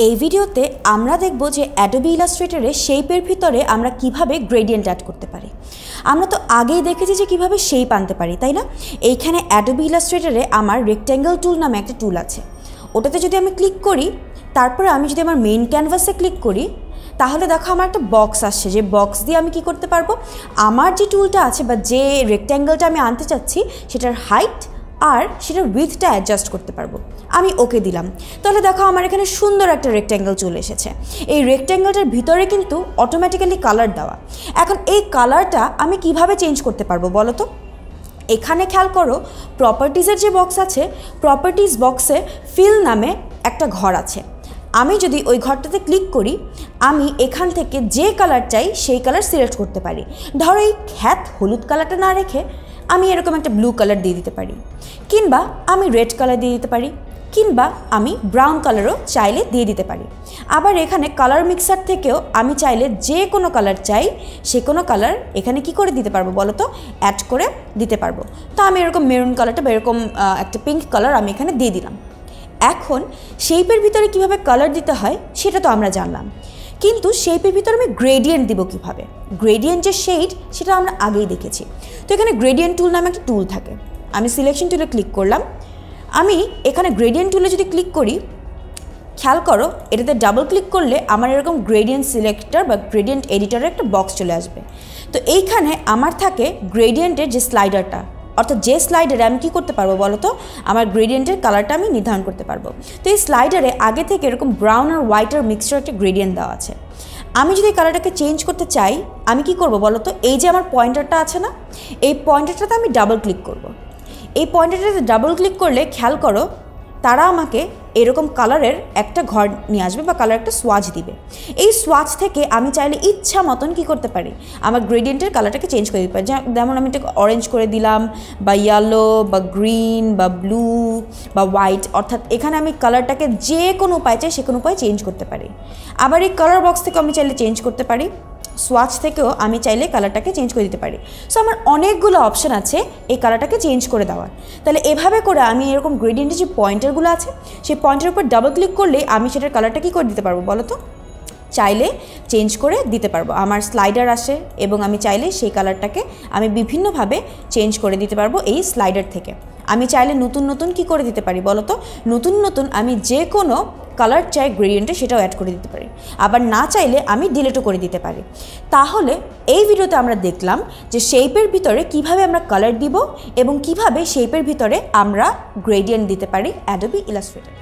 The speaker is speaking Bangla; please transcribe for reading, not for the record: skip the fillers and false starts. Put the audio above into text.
এই ভিডিওতে আমরা দেখব যে অ্যাডোবি ইলাস্ট্রেটরে শেপের ভিতরে আমরা কিভাবে গ্রেডিয়েন্ট অ্যাড করতে পারি। আমরা তো আগেই দেখেছি যে কিভাবে শেপ আনতে পারি, তাই না? এইখানে অ্যাডোবি ইলাস্ট্রেটরে আমার রেক্ট্যাঙ্গেল টুল নামে একটা টুল আছে। ওটাতে যদি আমি ক্লিক করি, তারপরে আমি যদি আমার মেইন ক্যানভাসে ক্লিক করি, তাহলে দেখো আমার একটা বক্স আসছে, যে বক্স দিয়ে আমি কি করতে পারবো, আমার যে টুলটা আছে বা যে রেক্ট্যাঙ্গেলটা আমি আনতে চাচ্ছি সেটার হাইট আর সেটার উইথটা অ্যাডজাস্ট করতে পারবো। আমি ওকে দিলাম, তাহলে দেখো আমার এখানে সুন্দর একটা রেক্ট্যাঙ্গেল চলে এসেছে। এই রেক্ট্যাঙ্গেলটার ভিতরে কিন্তু অটোমেটিক্যালি কালার দেওয়া। এখন এই কালারটা আমি কিভাবে চেঞ্জ করতে পারবো বলো তো? এখানে খেয়াল করো, প্রপার্টিজের যে বক্স আছে, প্রপার্টিজ বক্সে ফিল নামে একটা ঘর আছে। আমি যদি ওই ঘরটাতে ক্লিক করি, আমি এখান থেকে যে কালার চাই সেই কালার সিলেক্ট করতে পারি। ধরো এই খ্যাত হলুদ কালারটা না রেখে আমি এরকম একটা ব্লু কালার দিয়ে দিতে পারি, কিংবা আমি রেড কালার দিয়ে দিতে পারি, কিংবা আমি ব্রাউন কালারও চাইলে দিয়ে দিতে পারি। আবার এখানে কালার মিক্সার থেকেও আমি চাইলে যে কোনো কালার চাই সে কোনো কালার এখানে কি করে দিতে পারবো বলো তো? অ্যাড করে দিতে পারবো। তো আমি এরকম মেরুন কালারটা বা এরকম একটা পিঙ্ক কালার আমি এখানে দিয়ে দিলাম। এখন শেপের ভিতরে কিভাবে কালার দিতে হয় সেটা তো আমরা জানলাম, কিন্তু শেপের ভিতরে আমি গ্রেডিয়েন্ট দিব কিভাবে? গ্রেডিয়েন্ট যে শেড সেটা আমরা আগেই দেখেছি। তো এখানে গ্রেডিয়েন্ট টুল নামে একটা টুল থাকে। আমি সিলেকশন টুলে ক্লিক করলাম। আমি এখানে গ্রেডিয়েন্ট টুলে যদি ক্লিক করি, খেয়াল করো এটাতে ডাবল ক্লিক করলে আমার এরকম গ্রেডিয়েন্ট সিলেক্টর বা গ্রেডিয়েন্ট এডিটরের একটা বক্স চলে আসবে। তো এইখানে আমার থাকে গ্রেডিয়েন্টের যে স্লাইডারটা, অর্থাৎ যে স্লাইডারে আমি কী করতে পারবো বলো তো? আমার গ্রেডিয়েন্টের কালারটা আমি নির্ধারণ করতে পারবো। তো এই স্লাইডারে আগে থেকে এরকম ব্রাউন আর হোয়াইটের মিক্সচার একটা গ্রেডিয়েন্ট দেওয়া আছে। আমি যদি কালারটাকে চেঞ্জ করতে চাই, আমি কি করব বলো তো? এই যে আমার পয়েন্টারটা আছে না, এই পয়েন্টারটাতে আমি ডাবল ক্লিক করব। এই পয়েন্টারটাতে ডাবল ক্লিক করলে খেয়াল করো তারা আমাকে এরকম কালারের একটা ঘর নিয়ে আসবে বা কালার একটা সোয়াচ দিবে। এই সোয়াচ থেকে আমি চাইলে ইচ্ছা মতন কী করতে পারি, আমার গ্রেডিয়েন্টের কালারটাকে চেঞ্জ করে দিতে পারি। যেমন আমি এটাকে অরেঞ্জ করে দিলাম, বা ইয়েলো, বা গ্রিন, বা ব্লু, বা হোয়াইট, অর্থাৎ এখানে আমি কালারটাকে যে কোনো উপায় চাই সে কোনো উপায় চেঞ্জ করতে পারি। আবার এই কালার বক্স থেকে আমি চাইলে চেঞ্জ করতে পারি, সোয়াচ থেকেও আমি চাইলে কালারটাকে চেঞ্জ করে দিতে পারি। সো আমার অনেকগুলো অপশান আছে এই কালারটাকে চেঞ্জ করে দেওয়ার। তাহলে এভাবে করে আমি এরকম গ্রেডিয়েন্টের যে পয়েন্টারগুলো আছে সেই পয়েন্টের উপর ডাবল ক্লিক করলে আমি সেটার কালারটা কী করে দিতে পারবো বলো তো? চাইলে চেঞ্জ করে দিতে পারবো। আমার স্লাইডার আসে এবং আমি চাইলে সেই কালারটাকে আমি বিভিন্নভাবে চেঞ্জ করে দিতে পারবো এই স্লাইডার থেকে। আমি চাইলে নতুন নতুন কী করে দিতে পারি বলো তো? নতুন নতুন আমি যে কোনো কালার চাই গ্রেডিয়েন্টে সেটাও অ্যাড করে দিতে পারি। আবার না চাইলে আমি ডিলিটও করে দিতে পারি। তাহলে এই ভিডিওতে আমরা দেখলাম যে শেপের ভিতরে কিভাবে আমরা কালার দিব এবং কিভাবে শেপের ভিতরে আমরা গ্রেডিয়েন্ট দিতে পারি অ্যাডোবি ইলাস্ট্রেটর।